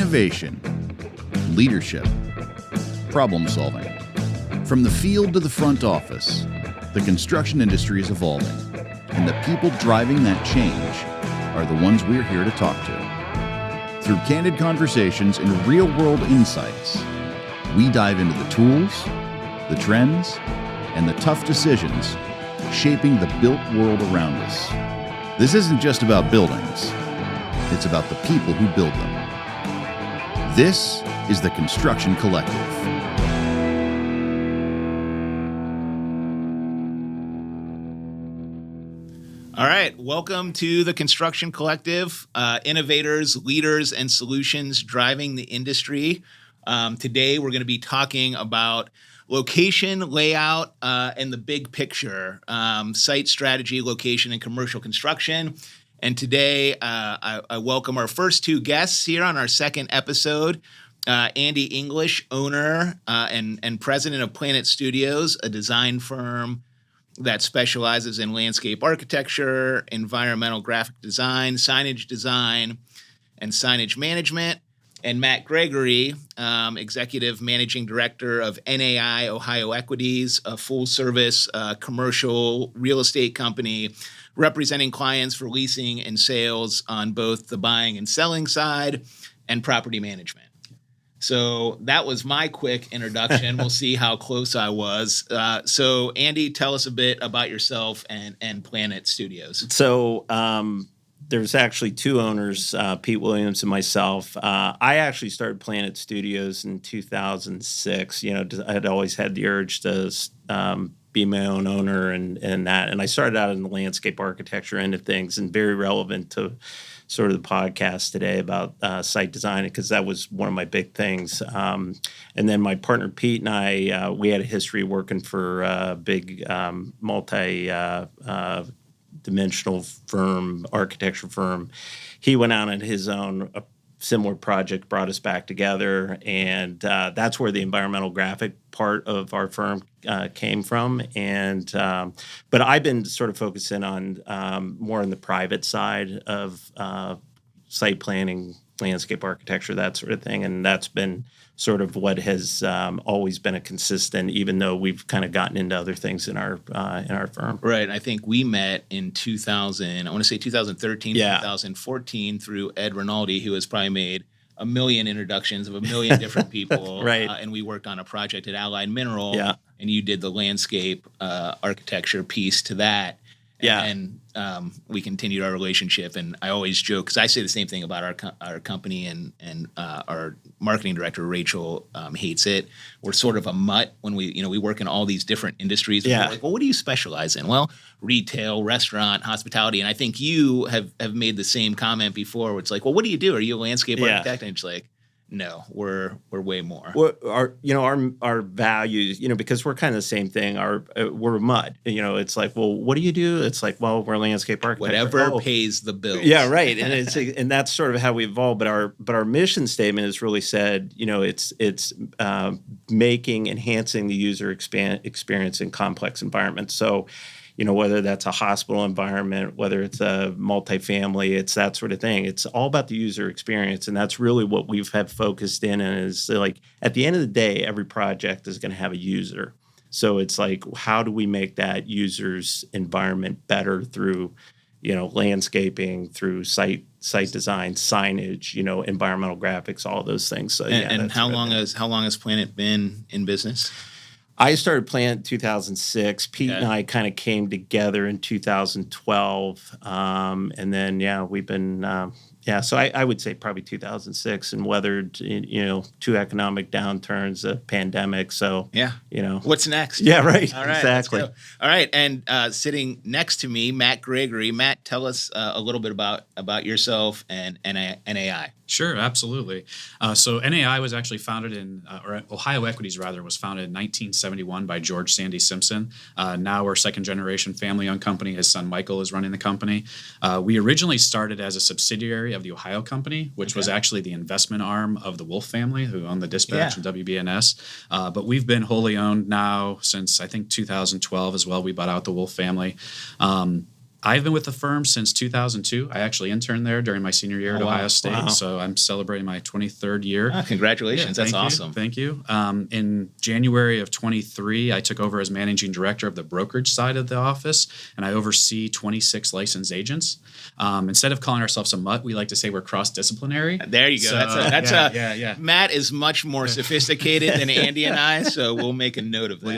Innovation, leadership, problem solving. From the field to the front office, the construction industry is evolving, and the people driving that change are the ones we're here to talk to. Through candid conversations and real-world insights, we dive into the tools, the trends, and the tough decisions shaping the built world around us. This isn't just about buildings, it's about the people who build them. This is the Construction Collective. All right, welcome to the Construction Collective, innovators, leaders, and solutions driving the industry. Today, we're going to be talking about location, layout, and the big picture, site strategy, location, and commercial construction. And today, I welcome our first two guests here on our second episode. Andy English, owner and president of PlanIt Studios, a design firm that specializes in landscape architecture, environmental graphic design, signage design, and signage management. And Matt Gregory, executive managing director of NAI Ohio Equities, a full-service commercial real estate company representing clients for leasing and sales on both the buying and selling side and property management. So that was my quick introduction. We'll see how close I was. So Andy, tell us a bit about yourself and PlanIt Studios. So there's actually two owners, Pete Williams and myself. I actually started PlanIt Studios in 2006. You know, I had always had the urge to be my own owner and that. And I started out in the landscape architecture end of things, and very relevant to sort of the podcast today about site design, because that was one of my big things. And then my partner Pete and I, we had a history working for a big multi-dimensional firm, architecture firm. He went out on his own, a similar project brought us back together, and that's where the environmental graphic part of our firm came from. And but I've been sort of focusing on more on the private side of site planning, landscape architecture, that sort of thing. And that's been sort of what has always been a consistent, even though we've kind of gotten into other things in our firm. Right. I think we met in 2000, I want to say 2013, 2014 through Ed Rinaldi, who has probably made a million introductions of a million different people. Right. And we worked on a project at Allied Mineral, and you did the landscape architecture piece to that. And we continued our relationship, and I always joke, because I say the same thing about our company, and our marketing director Rachel hates it. We're sort of a mutt when we work in all these different industries. And we're like, well, what do you specialize in? Well, retail, restaurant, hospitality. And I think you have made the same comment before, where it's like, well, what do you do? Are you a landscape architect? And it's like, no, we're way more. Well, our values, because we're kind of the same thing. We're mud. It's like, well, what do you do? It's like, well, we're landscape architects. Whatever pays the bills. Yeah, right. And and that's sort of how we evolved. But our mission statement has really said, it's enhancing the user experience in complex environments. So, whether that's a hospital environment, whether it's a multifamily, it's that sort of thing. It's all about the user experience, and that's really what we've had focused in. And is like, at the end of the day, every project is going to have a user. So it's like, how do we make that user's environment better through, landscaping, through site design, signage, environmental graphics, all those things. So and how long has PlanIt been in business? I started PlanIt in 2006. Pete and I kind of came together in 2012. And then, we've been, so I would say probably 2006, and weathered, two economic downturns, a pandemic. So, what's next? Yeah, right. All right, exactly. All right. And sitting next to me, Matt Gregory. Matt, tell us a little bit about yourself and NAI. Sure, absolutely. So NAI was actually founded or Ohio Equities rather, was founded in 1971 by George Sandy Simpson. Now we're second generation family-owned company. His son Michael is running the company. We originally started as a subsidiary of the Ohio company, which was actually the investment arm of the Wolf family, who owned the Dispatch and WBNS. But we've been wholly owned now since, I think, 2012 as well. We bought out the Wolf family. I've been with the firm since 2002. I actually interned there during my senior year at Ohio State. Wow. So I'm celebrating my 23rd year. Congratulations. That's thank you. awesome. Thank you. In January of 23, I took over as managing director of the brokerage side of the office, and I oversee 26 licensed agents. Instead of calling ourselves a mutt, we like to say we're cross-disciplinary. There you go. So, Matt is much more sophisticated than Andy and I, so we'll make a note of that. Well,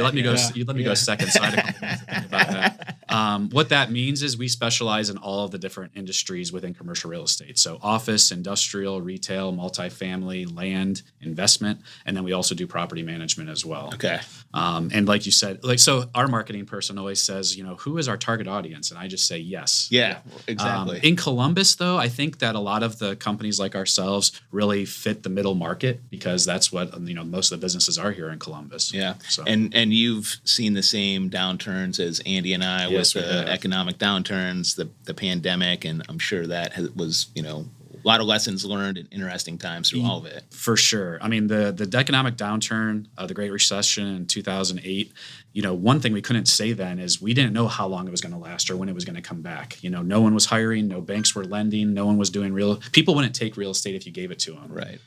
you let me go second, so I had a couple minutes to think about that. What that means is we specialize in all of the different industries within commercial real estate. So office, industrial, retail, multifamily, land, investment, and then we also do property management as well. Okay. And like you said, so our marketing person always says, who is our target audience? And I just say yes. Yeah, exactly. In Columbus, though, I think that a lot of the companies like ourselves really fit the middle market because that's what most of the businesses are here in Columbus. Yeah. So. And you've seen the same downturns as Andy and I Yes, with the economic downturns, the pandemic, and I'm sure that was a lot of lessons learned and interesting times through all of it. For sure. I mean, the economic downturn, the Great Recession in 2008, one thing we couldn't say then is we didn't know how long it was going to last or when it was going to come back. No one was hiring, no banks were lending, no one was doing people wouldn't take real estate if you gave it to them. Right.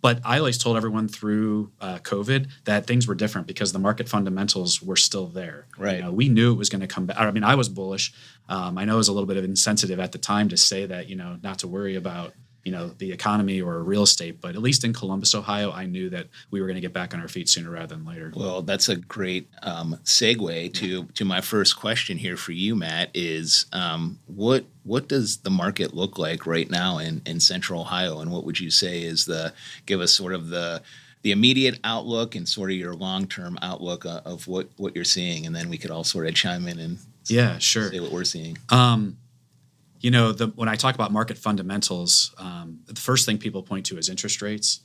But I always told everyone through COVID that things were different because the market fundamentals were still there. Right. We knew it was going to come back. I mean, I was bullish. I know it was a little bit of insensitive at the time to say that, not to worry about the economy or real estate, but at least in Columbus, Ohio, I knew that we were going to get back on our feet sooner rather than later. Well, that's a great segue to my first question here for you, Matt, is what does the market look like right now in Central Ohio, and what would you say is give us sort of the immediate outlook and sort of your long-term outlook of what you're seeing, and then we could all sort of chime in and say what we're seeing. When I talk about market fundamentals, the first thing people point to is interest rates.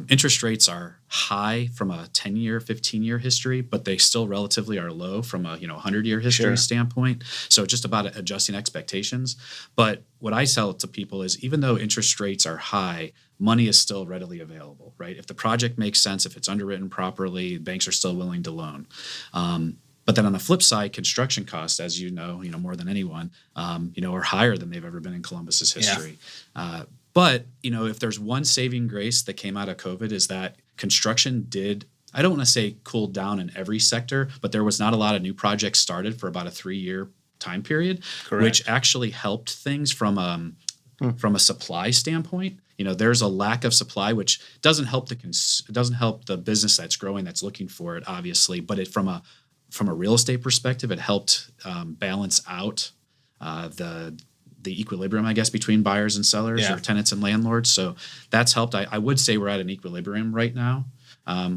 Interest rates are high from a 10-year, 15-year history, but they still relatively are low from a 100-year history standpoint. So just about adjusting expectations. But what I tell to people is even though interest rates are high, money is still readily available, right? If the project makes sense, if it's underwritten properly, banks are still willing to loan. But then on the flip side, construction costs, as you know more than anyone, are higher than they've ever been in Columbus's history. Yeah. But if there's one saving grace that came out of COVID is that construction did, I don't want to say cooled down in every sector, but there was not a lot of new projects started for about a 3-year time period, which actually helped things from a supply standpoint. There's a lack of supply, which doesn't help the business that's growing, that's looking for it, obviously, but from a real estate perspective, it helped balance out the equilibrium, I guess, between buyers and sellers or tenants and landlords. So that's helped. I would say we're at an equilibrium right now,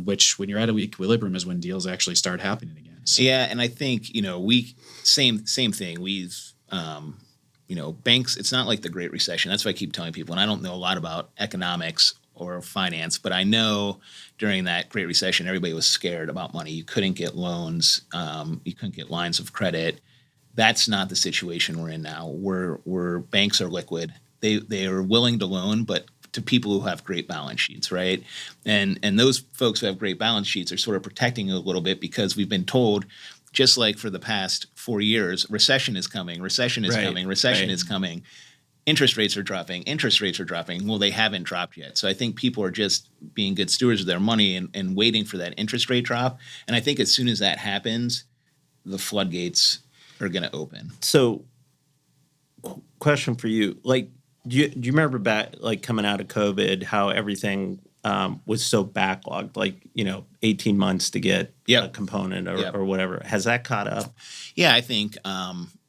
which when you're at an equilibrium is when deals actually start happening again. So. Yeah, and I think, same thing. We've, banks, it's not like the Great Recession. That's why I keep telling people, and I don't know a lot about economics or finance, but I know during that Great Recession, everybody was scared about money. You couldn't get loans. You couldn't get lines of credit. That's not the situation we're in now. Where banks are liquid. They are willing to loan, but to people who have great balance sheets, right? And those folks who have great balance sheets are sort of protecting a little bit because we've been told, just like for the past 4 years, recession is coming, recession is coming. Interest rates are dropping. Well, they haven't dropped yet. So I think people are just being good stewards of their money and waiting for that interest rate drop. And I think as soon as that happens, the floodgates are going to open. So, question for you: do you remember back, coming out of COVID, how everything was so backlogged? 18 months to get a component or whatever. Has that caught up? Yeah, I think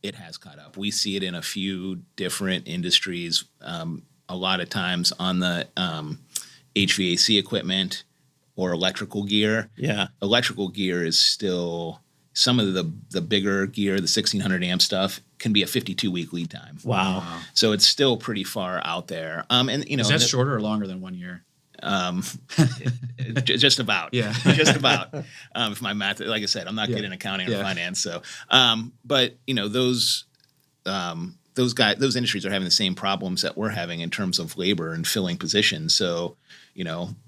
it has caught up. We see it in a few different industries. A lot of times on the HVAC equipment or electrical gear. Yeah, electrical gear is still. Some of the bigger gear, the 1600 amp stuff, can be a 52-week lead time. Wow! So it's still pretty far out there. Is that shorter or longer than 1 year? Just about. Yeah, just about. If my math, like I said, I'm not good in accounting or finance. So, but those industries are having the same problems that we're having in terms of labor and filling positions. So,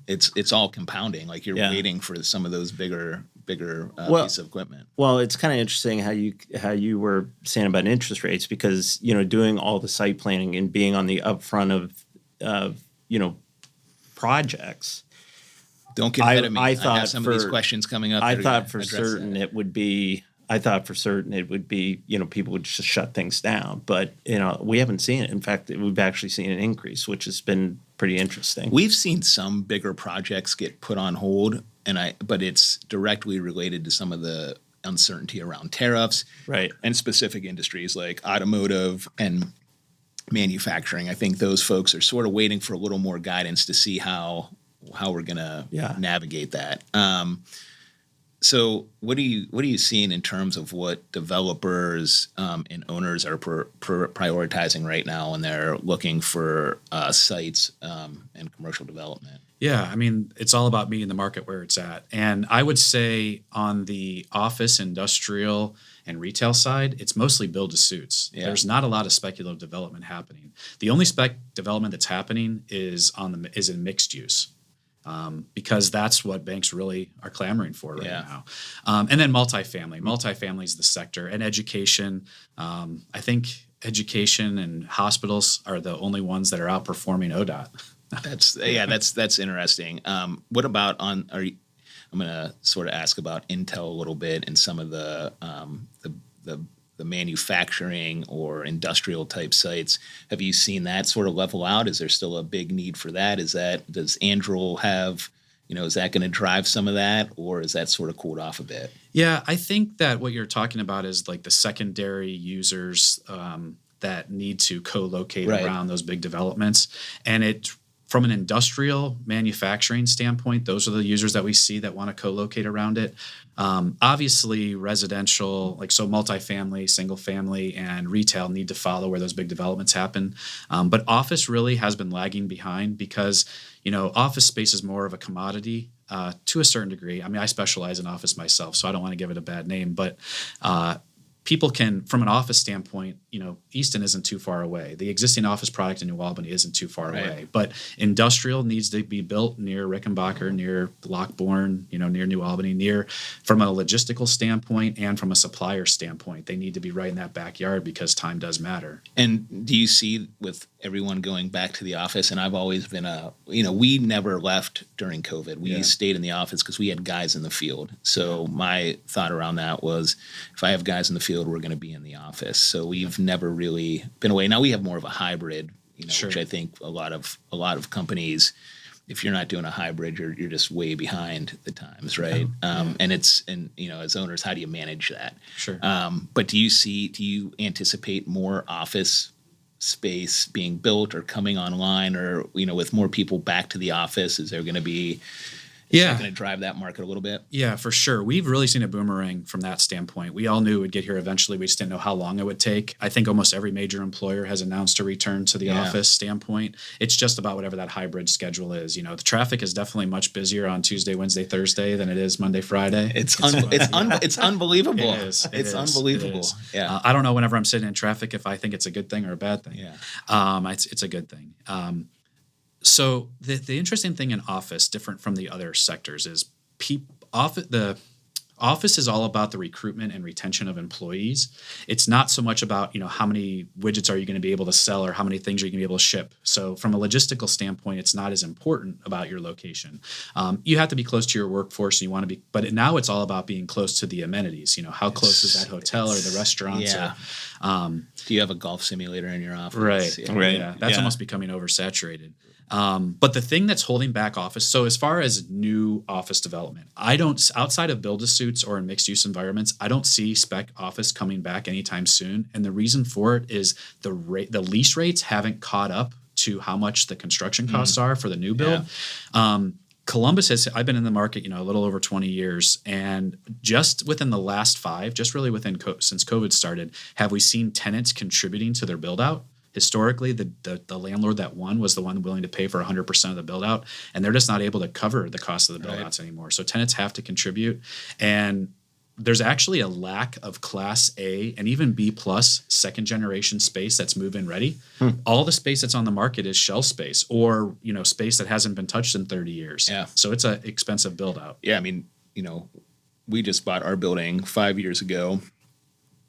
it's all compounding. You're waiting for some of those bigger bigger Well- piece of equipment. Well, it's kind of interesting how you were saying about interest rates, because doing all the site planning and being on the upfront of projects. Don't get ahead of me. I I thought have some of these questions coming up. I that are thought gonna for address certain that. it would be. I thought for certain it would be. People would just shut things down, but we haven't seen it. In fact, we've actually seen an increase, which has been pretty interesting. We've seen some bigger projects get put on hold, but it's directly related to some of the uncertainty around tariffs, Right. and specific industries like automotive and manufacturing. I think those folks are sort of waiting for a little more guidance to see how we're gonna navigate that. So what are you seeing in terms of what developers and owners are prioritizing right now when they're looking for sites and commercial development? Yeah, I mean, it's all about meeting the market where it's at. And I would say on the office, industrial, and retail side, it's mostly build to suits. Yeah. There's not a lot of speculative development happening. The only spec development that's happening is in mixed use. Because that's what banks really are clamoring for right now. And then multifamily. Multifamily is the sector, and education. I think education and hospitals are the only ones that are outperforming ODOT. That's interesting. What about I'm going to sort of ask about Intel a little bit and some of the manufacturing or industrial type sites. Have you seen that sort of level out? Is there still a big need for that? Does Anduril have, is that going to drive some of that, or is that sort of cooled off a bit? Yeah, I think that what you're talking about is like the secondary users that need to co-locate around those big developments. And from an industrial manufacturing standpoint, those are the users that we see that want to co-locate around it. Obviously, residential, so multifamily, single family, and retail need to follow where those big developments happen. But office really has been lagging behind because, office space is more of a commodity to a certain degree. I mean, I specialize in office myself, so I don't want to give it a bad name, but people can, from an office standpoint, Easton isn't too far away. The existing office product in New Albany isn't too far away. But industrial needs to be built near Rickenbacker, near Lockbourne, near New Albany, from a logistical standpoint and from a supplier standpoint. They need to be right in that backyard because time does matter. And do you see with everyone going back to the office, and I've always been we never left during COVID. We stayed in the office because we had guys in the field. So my thought around that was, if I have guys in the field, we're going to be in the office. So we've never really been away. Now we have more of a hybrid, which I think a lot of companies, if you're not doing a hybrid, you're just way behind the times, right? And as owners, how do you manage that? Sure. But do you anticipate more office space being built or coming online, or with more people back to the office? Is there going to be going to drive that market a little bit? Yeah, for sure. We've really seen a boomerang from that standpoint. We all knew it would get here eventually. We just didn't know how long it would take. I think almost every major employer has announced a return to the office standpoint. It's just about whatever that hybrid schedule is. The traffic is definitely much busier on Tuesday, Wednesday, Thursday than it is Monday, Friday. It's unbelievable. It is. It's unbelievable. It is. Yeah. I don't know whenever I'm sitting in traffic if I think it's a good thing or a bad thing. Yeah. It's a good thing. So the interesting thing in office, different from the other sectors, is the office is all about the recruitment and retention of employees. It's not so much about how many widgets are you going to be able to sell or how many things are you going to be able to ship. So from a logistical standpoint, it's not as important about your location. You have to be close to your workforce, and you want to be. But now it's all about being close to the amenities. How close is that hotel or the restaurants? Yeah. Do you have a golf simulator in your office? Right. Yeah. Right. Yeah. That's almost becoming oversaturated. But the thing that's holding back office, so as far as new office development, outside of build-to-suits or in mixed-use environments, I don't see spec office coming back anytime soon. And the reason for it is the lease rates haven't caught up to how much the construction costs are for the new build. Columbus I've been in the market, a little over 20 years, and just within the last 5, just really since COVID started, have we seen tenants contributing to their build-out? Historically, the landlord that won was the one willing to pay for 100% of the build out, and they're just not able to cover the cost of the build outs anymore. So tenants have to contribute, and there's actually a lack of Class A and even B plus second generation space that's move-in ready. All the space that's on the market is shell space or space that hasn't been touched in 30 years. Yeah. So it's an expensive build out. Yeah, I mean, we just bought our building 5 years ago,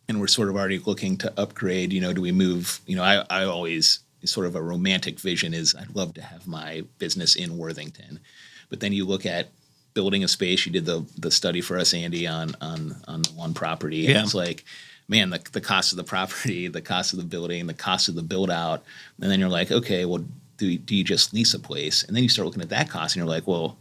and we're sort of already looking to upgrade. Do we move? I always sort of a romantic vision is I'd love to have my business in Worthington, but then you look at building a space. You did the study for us, Andy, on the one property, and it's like, man, the cost of the property, the cost of the building, the cost of the build out, and then you're like, okay, well, do you just lease a place? And then you start looking at that cost, and you're like, well,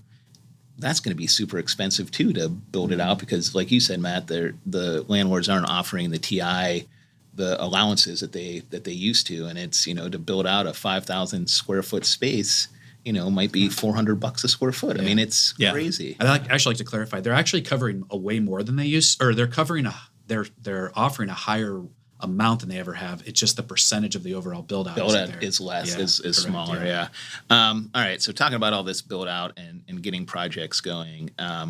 that's going to be super expensive too to build it out because, like you said, Matt, the landlords aren't offering the TI, the allowances that they used to, and it's to build out a 5,000 square foot space, might be $400 a square foot. I mean, it's crazy. I'd actually like to clarify. They're actually covering a way more than they used, or they're covering they're offering a higher amount than they ever have. It's just the percentage of the overall build out is less, is smaller. Yeah. All right. So talking about all this build out and getting projects going, I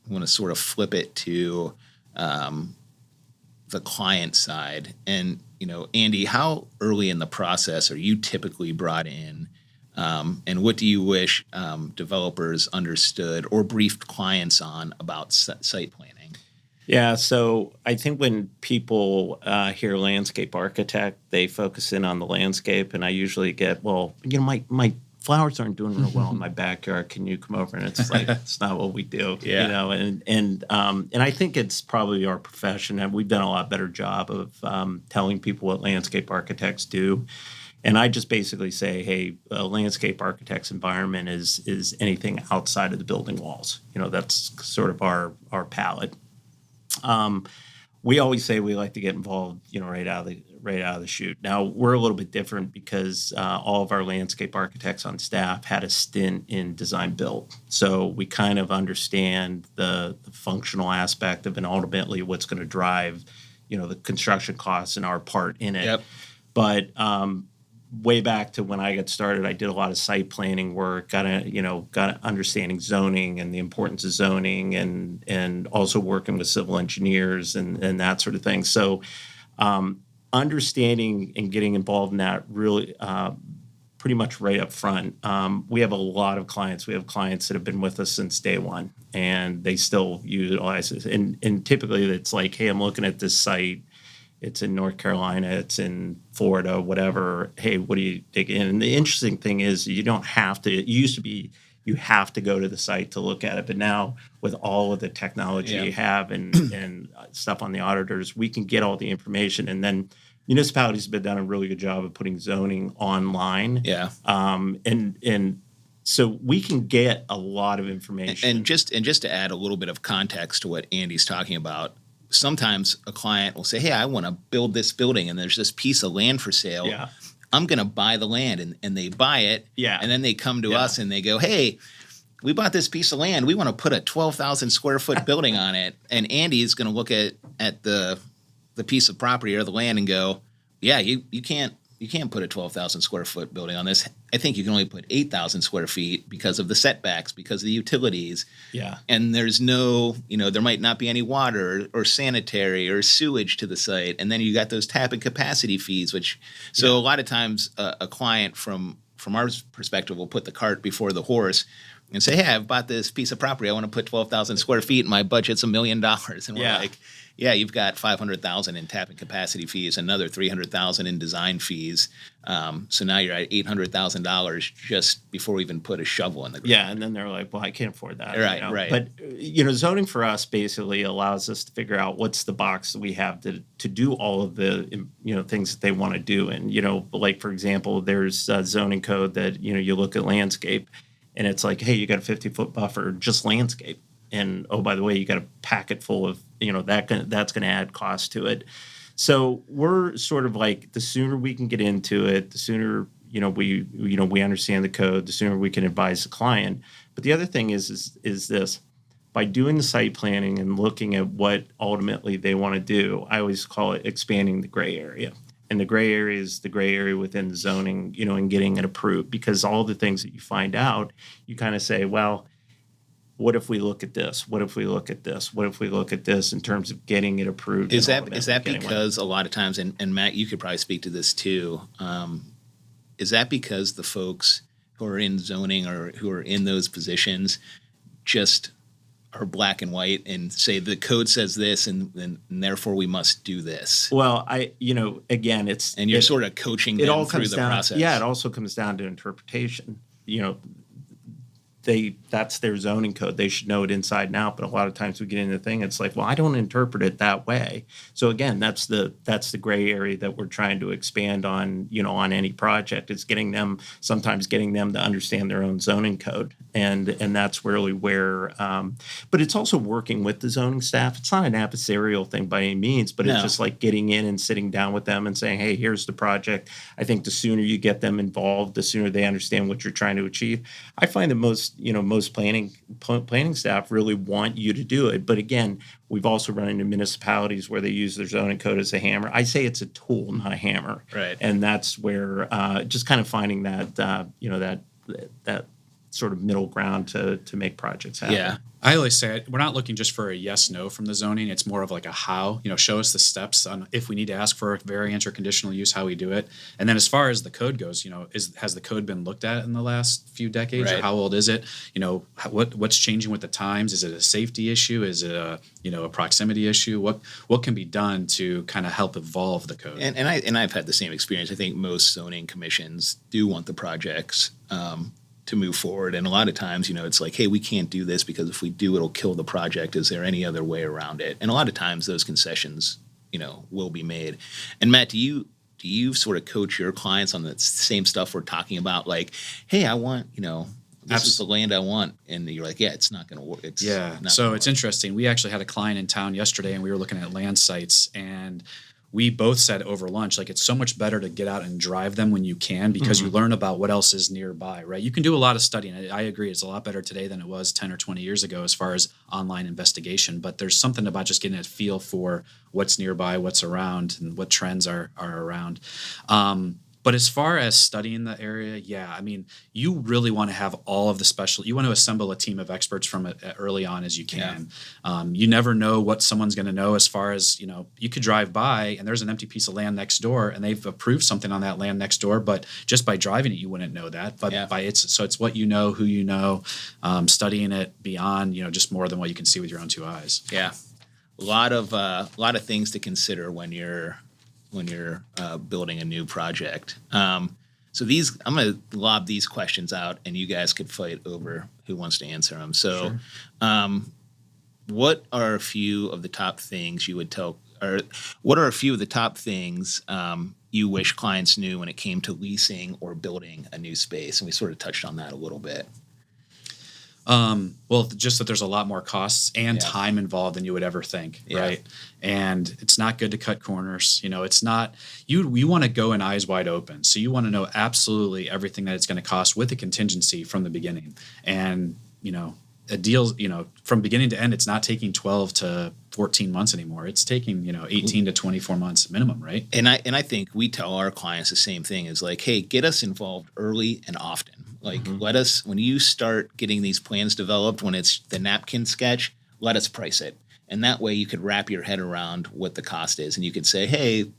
want to sort of flip it to the client side. And, Andy, how early in the process are you typically brought in? And what do you wish developers understood or briefed clients on about site planning? Yeah, so I think when people hear landscape architect, they focus in on the landscape, and I usually get, my flowers aren't doing real well in my backyard. Can you come over? And it's like, it's not what we do, And I think it's probably our profession, and we've done a lot better job of telling people what landscape architects do. And I just basically say, hey, a landscape architect's environment is anything outside of the building walls. That's sort of our palette. We always say we like to get involved, right out of the chute. Now we're a little bit different because all of our landscape architects on staff had a stint in design build, so we kind of understand the functional aspect of, and ultimately what's going to drive, the construction costs and our part in it. Yep. But way back to when I got started, I did a lot of site planning work, got understanding zoning and the importance of zoning, and also working with civil engineers and that sort of thing. So understanding and getting involved in that really pretty much right up front. We have a lot of clients. We have clients that have been with us since day one, and they still utilize it. And typically it's like, hey, I'm looking at this site. It's in North Carolina, it's in Florida, whatever. Hey, what do you dig in? And the interesting thing is you don't have to. It used to be you have to go to the site to look at it. But now with all of the technology you have and stuff on the auditors, we can get all the information. And then municipalities have done a really good job of putting zoning online. Yeah. And so we can get a lot of information. And just to add a little bit of context to what Andy's talking about, sometimes a client will say, hey, I want to build this building and there's this piece of land for sale. Yeah. I'm going to buy the land, and they buy it. Yeah. And then they come to us and they go, hey, we bought this piece of land. We want to put a 12,000 square foot building on it. And Andy's going to look at the piece of property or the land and go, yeah, you can't put a 12,000 square foot building on this. I think you can only put 8,000 square feet because of the setbacks, because of the utilities. Yeah. And there's no, there might not be any water or sanitary or sewage to the site. And then you got those tap and capacity fees, a lot of times a client from our perspective will put the cart before the horse and say, hey, I've bought this piece of property. I want to put 12,000 square feet and my budget's $1 million. And we're like, yeah, you've got $500,000 in tap and capacity fees, another $300,000 in design fees. So now you're at $800,000 just before we even put a shovel in the ground. Yeah, and then they're like, well, I can't afford that. Right, right. But, zoning for us basically allows us to figure out what's the box that we have to do all of the, things that they want to do. And, like, for example, there's a zoning code that, you look at landscape, and it's like, hey, you got a 50-foot buffer, just landscape. And, oh, by the way, you got a packet full of, that's going to add cost to it. So we're sort of like, the sooner we can get into it, the sooner, we understand the code, the sooner we can advise the client. But the other thing is this, by doing the site planning and looking at what ultimately they want to do, I always call it expanding the gray area. And the gray area is the gray area within the zoning, and getting it approved, because all the things that you find out, you kind of say, well, what if we look at this? What if we look at this? What if we look at this in terms of getting it approved? Is that because a lot of times, and Matt, you could probably speak to this too, is that because the folks who are in zoning or who are in those positions just are black and white and say the code says this and therefore we must do this. Well, again, and you're sort of coaching it them all through comes the down, process. Yeah, it also comes down to interpretation. That's their zoning code. They should know it inside and out. But a lot of times we get into the thing, it's like, well, I don't interpret it that way. So again, that's the gray area that we're trying to expand on, on any project. It's sometimes getting them to understand their own zoning code. And that's really where, but it's also working with the zoning staff. It's not an adversarial thing by any means, but it's just like getting in and sitting down with them and saying, hey, here's the project. I think the sooner you get them involved, the sooner they understand what you're trying to achieve. I find that most planning staff really want you to do it. But again, we've also run into municipalities where they use their zoning code as a hammer. I say it's a tool, not a hammer. Right. And that's where just kind of finding that, that sort of middle ground to make projects happen. Yeah. I always say we're not looking just for a yes, no from the zoning. It's more of like a how, show us the steps on if we need to ask for a variance or conditional use, how we do it. And then as far as the code goes, has the code been looked at in the last few decades Right. or how old is it? What's changing with the times? Is it a safety issue? Is it a proximity issue? What can be done to kind of help evolve the code? And I've had the same experience. I think most zoning commissions do want the projects to move forward. And a lot of times, it's like, hey, we can't do this because if we do, it'll kill the project. Is there any other way around it? And a lot of times those concessions, will be made. And Matt, do you sort of coach your clients on the same stuff we're talking about? Like, hey, I want, this is the land I want. And you're like, yeah, it's not going to work. So it's interesting. We actually had a client in town yesterday and we were looking at land sites and we both said over lunch, like it's so much better to get out and drive them when you can because you learn about what else is nearby, right? You can do a lot of studying. I agree. It's a lot better today than it was 10 or 20 years ago as far as online investigation. But there's something about just getting a feel for what's nearby, what's around, and what trends are around. But as far as studying the area, you really want to have all of the you want to assemble a team of experts from it early on as you can. Yeah. You never know what someone's going to know as far as, you could drive by and there's an empty piece of land next door and they've approved something on that land next door, but just by driving it, you wouldn't know that. But it's what you know, who you know, studying it beyond, just more than what you can see with your own two eyes. Yeah. A lot of things to consider when you're building a new project. So I'm going to lob these questions out and you guys could fight over who wants to answer them. So what are a few of the top things you would tell, or what are a few of the top things you wish clients knew when it came to leasing or building a new space? And we sort of touched on that a little bit. Well, just that there's a lot more costs and time involved than you would ever think, right? And it's not good to cut corners. It's not you want to go in eyes wide open. So you want to know absolutely everything that it's going to cost with a contingency from the beginning. And, a deal, from beginning to end, it's not taking 12 to 14 months anymore. It's taking, 18 to 24 months minimum, right? And I think we tell our clients the same thing is like, hey, get us involved early and often. Like, let us, when you start getting these plans developed, when it's the napkin sketch, let us price it. And that way you could wrap your head around what the cost is. And you could say, hey,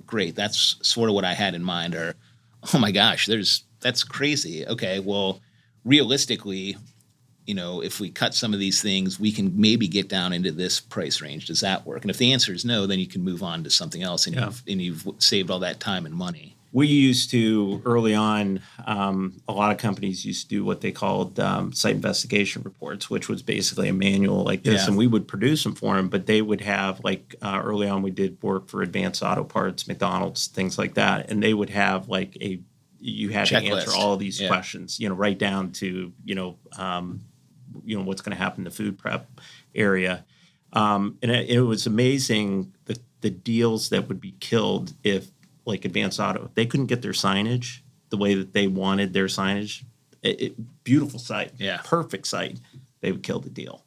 great, that's sort of what I had in mind. Or, oh my gosh, that's crazy. Okay, well, realistically, if we cut some of these things, we can maybe get down into this price range. Does that work? And if the answer is no, then you can move on to something else and you've saved all that time and money. We used to, early on, a lot of companies used to do what they called site investigation reports, which was basically a manual like this, and we would produce them for them, but they would have, early on we did work for Advanced Auto Parts, McDonald's, things like that, and they would have you had checklist. To answer all of these questions, right down to, what's going to happen in the food prep area. And it was amazing the deals that would be killed if, like Advanced Auto, they couldn't get their signage the way that they wanted their signage. Beautiful site, perfect site. They would kill the deal,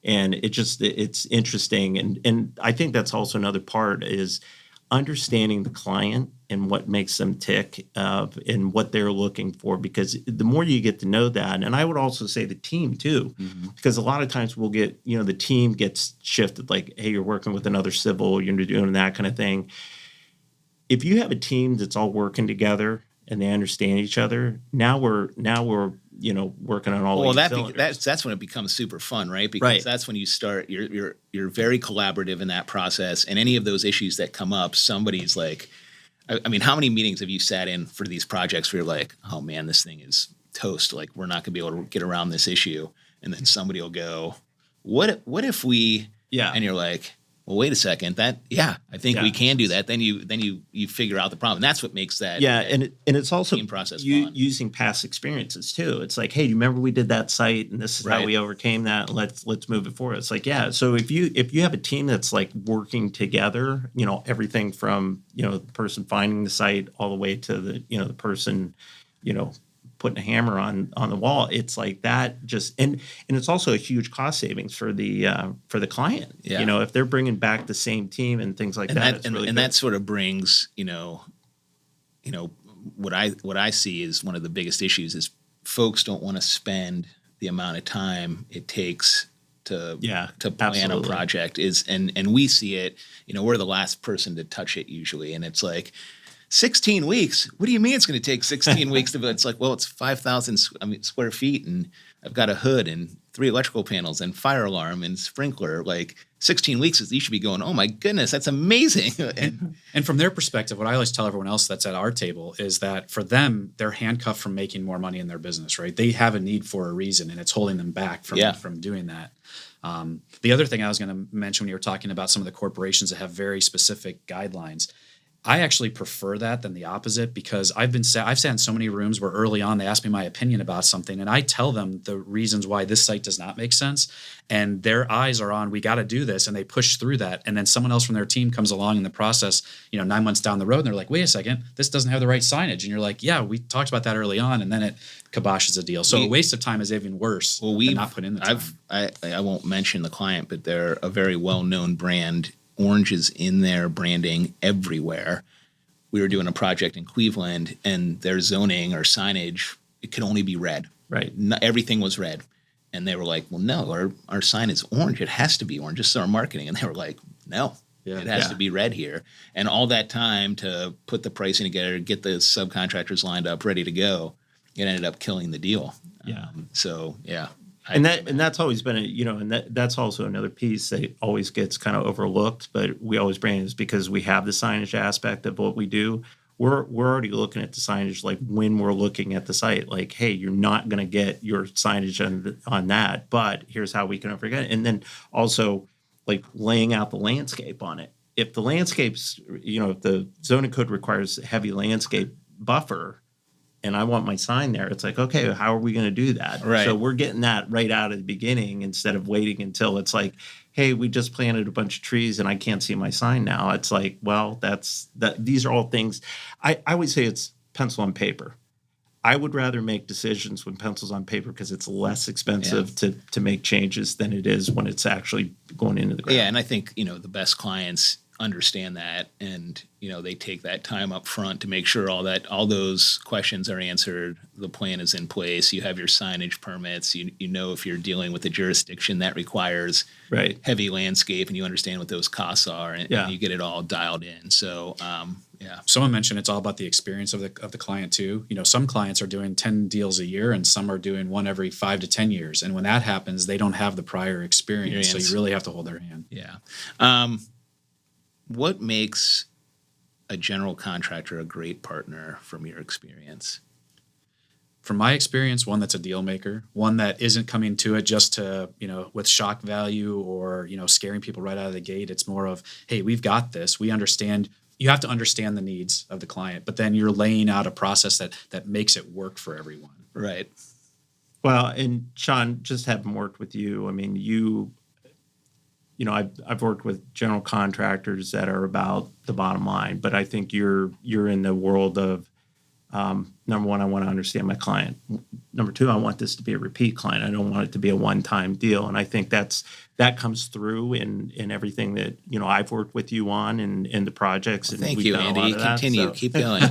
and it's interesting. And I think that's also another part is understanding the client and what makes them tick and what they're looking for. Because the more you get to know that, and I would also say the team too, because a lot of times we'll get the team gets shifted. Like, hey, you're working with another civil, you're doing that kind of thing. If you have a team that's all working together and they understand each other, now we're working on all well, these cylinders. that's when it becomes super fun, right? Because that's when you start. You're very collaborative in that process, and any of those issues that come up, somebody's like, I mean, how many meetings have you sat in for these projects where you're like, oh man, this thing is toast. Like we're not going to be able to get around this issue, and then somebody will go, what if we? Yeah. And you're like, well, wait a second. I think we can do that. Then you figure out the problem. That's what makes that. Yeah, and it's also team process fun. Using past experiences too. It's like, hey, do you remember we did that site and this is how we overcame that? Let's move it forward. It's like, yeah. So if you have a team that's like working together, everything from the person finding the site all the way to the person putting a hammer on the wall, it's like that just and it's also a huge cost savings for the client. Yeah. If they're bringing back the same team and things like that, it's really and good. that sort of brings what I see is one of the biggest issues is folks don't want to spend the amount of time it takes to plan a project and we see it. We're the last person to touch it usually, and it's like 16 weeks. What do you mean it's going to take 16 weeks to build? It's like, well, it's 5,000 square feet, and I've got a hood and 3 electrical panels and fire alarm and sprinkler. Like 16 weeks you should be going, oh my goodness, that's amazing. And from their perspective, what I always tell everyone else that's at our table is that for them, they're handcuffed from making more money in their business, right? They have a need for a reason, and it's holding them back from doing that. The other thing I was going to mention when you were talking about some of the corporations that have very specific guidelines, I actually prefer that than the opposite, because I've sat in so many rooms where early on they ask me my opinion about something, and I tell them the reasons why this site does not make sense, and their eyes are on, we got to do this, and they push through that, and then someone else from their team comes along in the process 9 months down the road, and they're like, wait a second, this doesn't have the right signage, and you're like, yeah, we talked about that early on, and then it kiboshes a deal. So a waste of time is even worse than not putting in the time. I won't mention the client, but they're a very well-known brand. Orange is in their branding everywhere. We were doing a project in Cleveland, and their zoning or signage, it could only be red. Right. Everything was red. And they were like, well, no, our sign is orange. It has to be orange. This is our marketing. And they were like, no, it has to be red here. And all that time to put the pricing together, get the subcontractors lined up, ready to go, it ended up killing the deal. Yeah. And that's always been that's also another piece that always gets kind of overlooked, but we always bring it is because we have the signage aspect of what we do. We're already looking at the signage, like when we're looking at the site, like, hey, you're not going to get your signage on that, but here's how we can forget it. And then also like laying out the landscape on it. If the landscape's, if the zoning code requires heavy landscape buffer, and I want my sign there, it's like, okay, how are we going to do that? Right. So we're getting that right out of the beginning instead of waiting until it's like, hey, we just planted a bunch of trees and I can't see my sign now. It's like, well, these are all things. I always say it's pencil on paper. I would rather make decisions when pencil's on paper because it's less expensive to make changes than it is when it's actually going into the ground. Yeah, and I think, the best clients understand that, and they take that time up front to make sure all those questions are answered, the plan is in place, you have your signage permits, you know if you're dealing with a jurisdiction that requires heavy landscape, and you understand what those costs are, and you get it all dialed in. So someone mentioned it's all about the experience of the client too. Some clients are doing 10 deals a year, and some are doing one every 5 to 10 years, and when that happens, they don't have the prior experience. So you really have to hold their hand. What makes a general contractor a great partner from your experience? From my experience, one that's a deal maker, one that isn't coming to it just to, with shock value or, scaring people right out of the gate. It's more of, hey, we've got this. We understand. You have to understand the needs of the client, but then you're laying out a process that makes it work for everyone. Right. Well, and Sean, just having worked with you, I mean, I've worked with general contractors that are about the bottom line, but I think you're in the world of number one, I want to understand my client. Number two, I want this to be a repeat client. I don't want it to be a one-time deal, and I think that comes through in everything that I've worked with you on in the projects. Well, thank you, Andy. Continue. Keep going.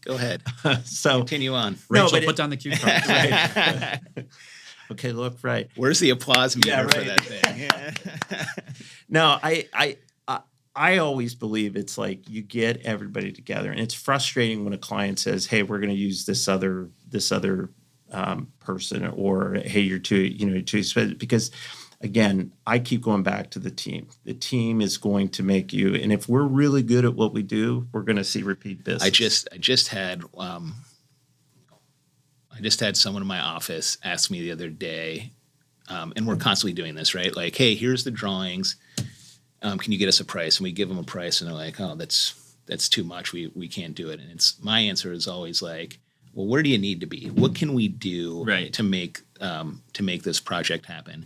Go ahead. So continue on. Rachel, put down the cue card. Right. Okay, look, right. Where's the applause meter for that thing? Yeah. No, I always believe it's like you get everybody together, and it's frustrating when a client says, "Hey, we're going to use this other person, or hey, you're too expensive. Because again, I keep going back to the team. The team is going to make you, and if we're really good at what we do, we're going to see repeat business. I just had someone in my office ask me the other day, and we're constantly doing this, right? Like, hey, here's the drawings. Can you get us a price? And we give them a price, and they're like, oh, that's too much. We can't do it. And it's my answer is always like, well, where do you need to be? What can we do to make this project happen?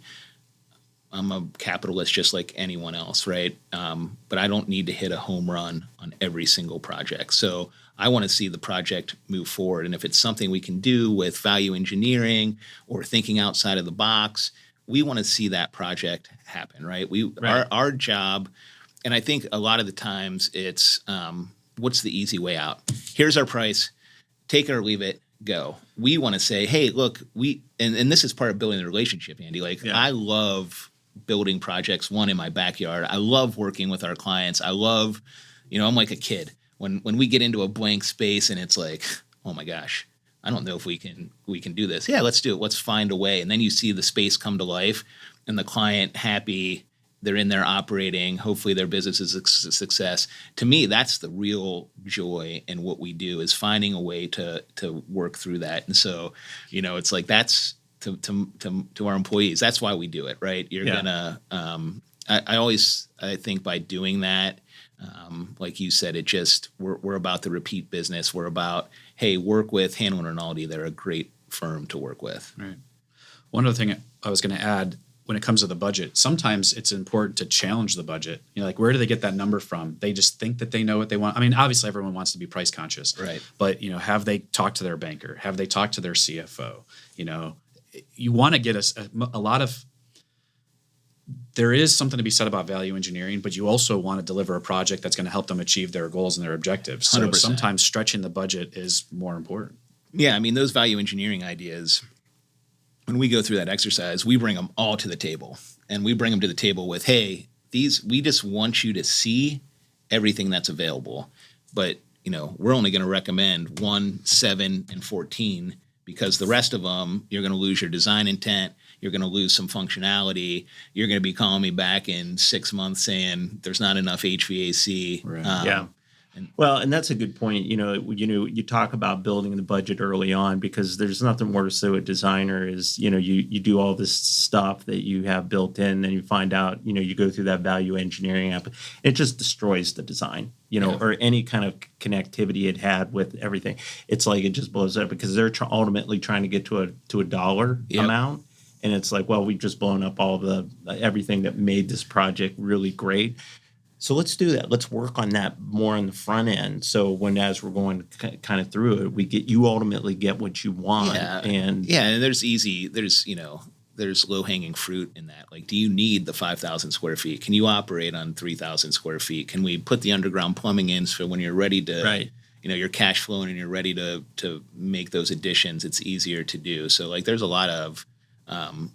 I'm a capitalist just like anyone else, right? But I don't need to hit a home run on every single project. So I want to see the project move forward. And if it's something we can do with value engineering or thinking outside of the box, we want to see that project happen, right? Our job, and I think a lot of the times it's what's the easy way out? Here's our price, take it or leave it, go. We want to say, hey, look, and this is part of building the relationship, Andy. Like, I love building projects, one in my backyard. I love working with our clients. I love, I'm like a kid. When we get into a blank space and it's like, oh my gosh, I don't know if we can do this. Yeah, let's do it. Let's find a way. And then you see the space come to life and the client happy. They're in there operating. Hopefully their business is a success. To me, that's the real joy in what we do, is finding a way to work through that. And so, it's like that's to our employees. That's why we do it, right? You're gonna. I think by doing that, like you said, we're about the repeat business. We're about, hey, work with Hanlon Rinaldi. They're a great firm to work with. Right. One other thing I was going to add, when it comes to the budget, sometimes it's important to challenge the budget. Like, where do they get that number from? They just think that they know what they want. I mean, obviously everyone wants to be price conscious, right? But have they talked to their banker? Have they talked to their CFO? You want to get a lot of. There is something to be said about value engineering, but you also want to deliver a project that's going to help them achieve their goals and their objectives. So 100%. Sometimes stretching the budget is more important. Yeah, I mean, those value engineering ideas, when we go through that exercise, we bring them all to the table. And we bring them to the table with, hey, we just want you to see everything that's available. But, we're only going to recommend 1, 7, and 14, because the rest of them, you're going to lose your design intent. You're going to lose some functionality. You're going to be calling me back in 6 months saying there's not enough HVAC. Right. And that's a good point. You talk about building the budget early on, because there's nothing worse to a designer is, you do all this stuff that you have built in, and you find out, you go through that value engineering app. It just destroys the design, or any kind of connectivity it had with everything. It's like it just blows up, because they're ultimately trying to get to a dollar amount. And it's like, well, we've just blown up all the everything that made this project really great. So let's do that. Let's work on that more on the front end. So as we're going kind of through it, you ultimately get what you want. And there's low hanging fruit in that. Like, do you need the 5,000 square feet? Can you operate on 3,000 square feet? Can we put the underground plumbing in so when you're ready to, you're cash flowing and you're ready to make those additions, it's easier to do. So like, there's a lot of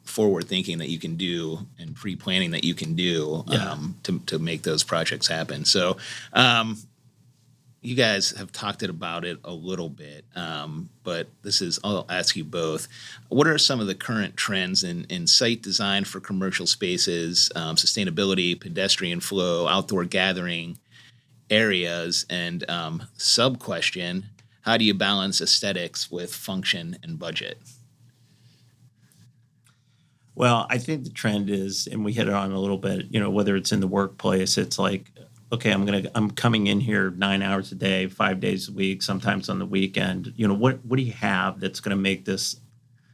forward thinking that you can do and pre-planning that you can do to make those projects happen. So you guys have talked about it a little bit, but I'll ask you both. What are some of the current trends in site design for commercial spaces, sustainability, pedestrian flow, outdoor gathering areas, and sub-question, how do you balance aesthetics with function and budget? Well, I think the trend is, and we hit it on a little bit, whether it's in the workplace, it's like, okay, I'm coming in here 9 hours a day, 5 days a week, sometimes on the weekend. What do you have that's going to make this?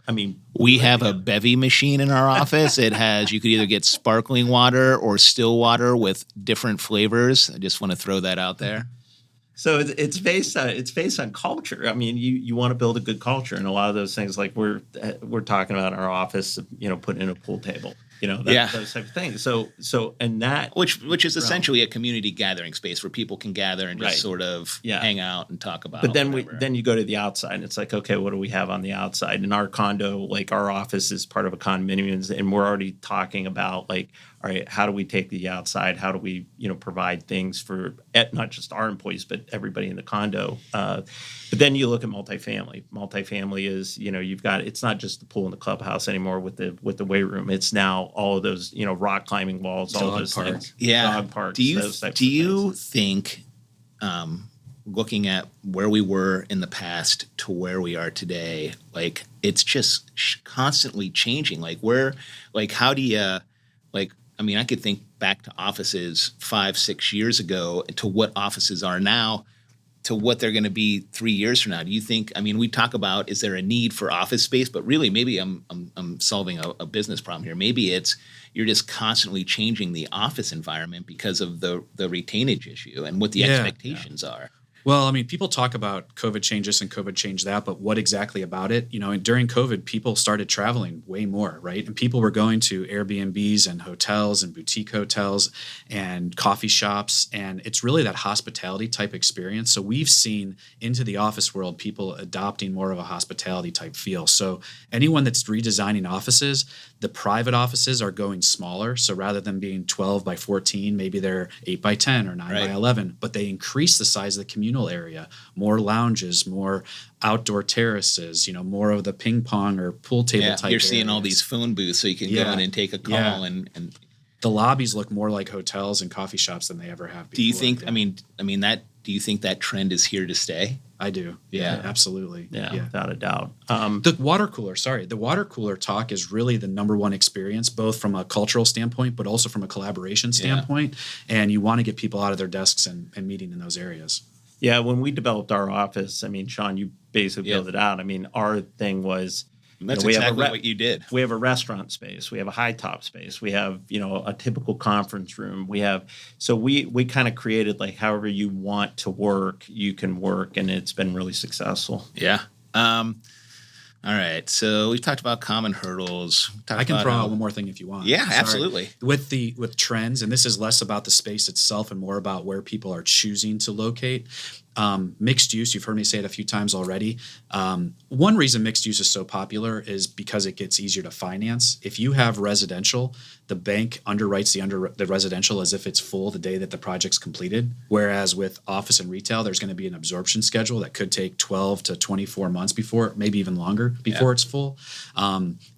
I mean, we have a bevy machine in our office. You could either get sparkling water or still water with different flavors. I just want to throw that out there. So it's based on culture. I mean, you want to build a good culture, and a lot of those things, like we're talking about in our office, putting in a pool table, those type of things. So and that which is essentially a community gathering space where people can gather and just sort of hang out and talk about. But then you go to the outside, and it's like, okay, what do we have on the outside? In our condo, like our office is part of a condominium, and we're already talking about like, all right, how do we take the outside? How do we, provide things for not just our employees, but everybody in the condo? But then you look at multifamily. Multifamily is, you've got, it's not just the pool and the clubhouse anymore with the weight room. It's now all of those, rock climbing walls, all of those things. Yeah. Dog parks. Do you those types of things. think, looking at where we were in the past to where we are today, like it's just constantly changing? How do you, I could think back to offices 5-6 years ago to what offices are now to what they're going to be 3 years from now. Do you think, we talk about, is there a need for office space, but really maybe I'm solving a business problem here. Maybe it's, you're just constantly changing the office environment because of the retainage issue and what the expectations are. Well, people talk about COVID changed this and COVID changed that, but what exactly about it? And during COVID, people started traveling way more, right? And people were going to Airbnbs and hotels and boutique hotels and coffee shops. And it's really that hospitality type experience. So we've seen into the office world, people adopting more of a hospitality type feel. So anyone that's redesigning offices, the private offices are going smaller. So rather than being 12 by 14, maybe they're 8 by 10 or 9 by 11, but they increase the size of the communal area, more lounges, more outdoor terraces, more of the ping pong or pool table type. You're seeing areas. all these phone booths so you can go in and take a call and the lobbies look more like hotels and coffee shops than they ever have before. Do you think, do you think that trend is here to stay? I do. Yeah, absolutely. Yeah, without a doubt. The water cooler talk is really the number one experience, both from a cultural standpoint, but also from a collaboration standpoint. And you want to get people out of their desks and meeting in those areas. Yeah, when we developed our office, Sean, you basically built it out. Our thing was, that's exactly what you did. We have a restaurant space. We have a high top space. We have, a typical conference room. So we kind of created like however you want to work, you can work, and it's been really successful. Yeah. All right. So we've talked about common hurdles. I can throw out one more thing if you want. Yeah, absolutely. With trends, and this is less about the space itself and more about where people are choosing to locate. Mixed use, you've heard me say it a few times already. One reason mixed use is so popular is because it gets easier to finance. If you have residential, the bank underwrites the residential as if it's full the day that the project's completed. Whereas with office and retail, there's going to be an absorption schedule that could take 12 to 24 months before, maybe even longer, before it's full.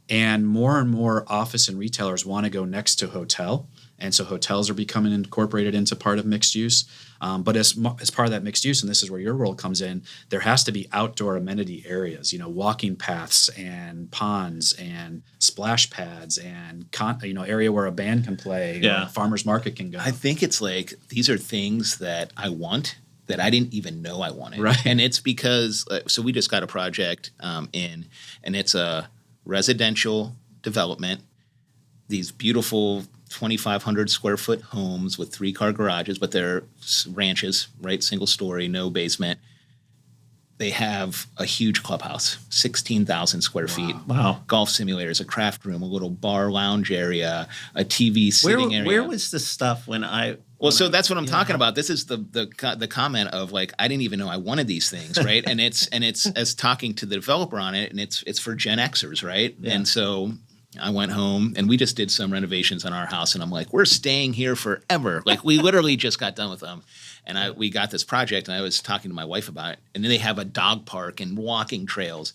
And more office and retailers want to go next to hotel. And so hotels are becoming incorporated into part of mixed use. But as part of that mixed use, and this is where your role comes in, there has to be outdoor amenity areas, walking paths and ponds and splash pads and, area where a band can play, or a farmer's market can go. I think it's like these are things that I want that I didn't even know I wanted. Right. And it's because, so we just got a project in, and it's a residential development, these beautiful 2,500 square foot homes with 3-car garages, but they're ranches, right? Single story, no basement. They have a huge clubhouse, 16,000 square feet. Wow. Golf simulators, a craft room, a little bar lounge area, a TV sitting area. Where was this stuff when I... Well, so that's what I'm talking about. This is the comment of like, I didn't even know I wanted these things, right? and it's as talking to the developer on it, and it's for Gen Xers, right? Yeah. And so I went home and we just did some renovations on our house, and I'm like, we're staying here forever. Like we literally just got done with them. And we got this project, and I was talking to my wife about it. And then they have a dog park and walking trails,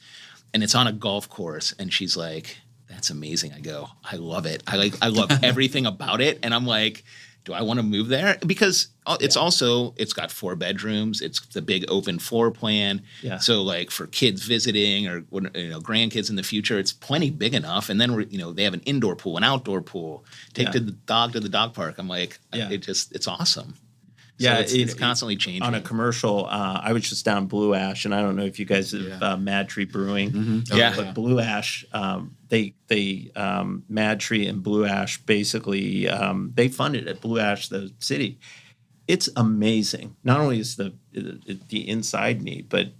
and it's on a golf course. And she's like, "That's amazing." I go, "I love it. I love everything about it." And I'm like, "Do I want to move there?" Because it's it's got 4 bedrooms. It's the big open floor plan. Yeah. So like for kids visiting or grandkids in the future, it's plenty big enough. And then they have an indoor pool, an outdoor pool. Take the dog to the dog park. I'm like, it's awesome. Yeah, so it's constantly changing. On a commercial, I was just down Blue Ash, and I don't know if you guys have Mad Tree Brewing. Mm-hmm. But Blue Ash, they Mad Tree and Blue Ash basically they funded at Blue Ash, the city. It's amazing. Not only is the inside neat, but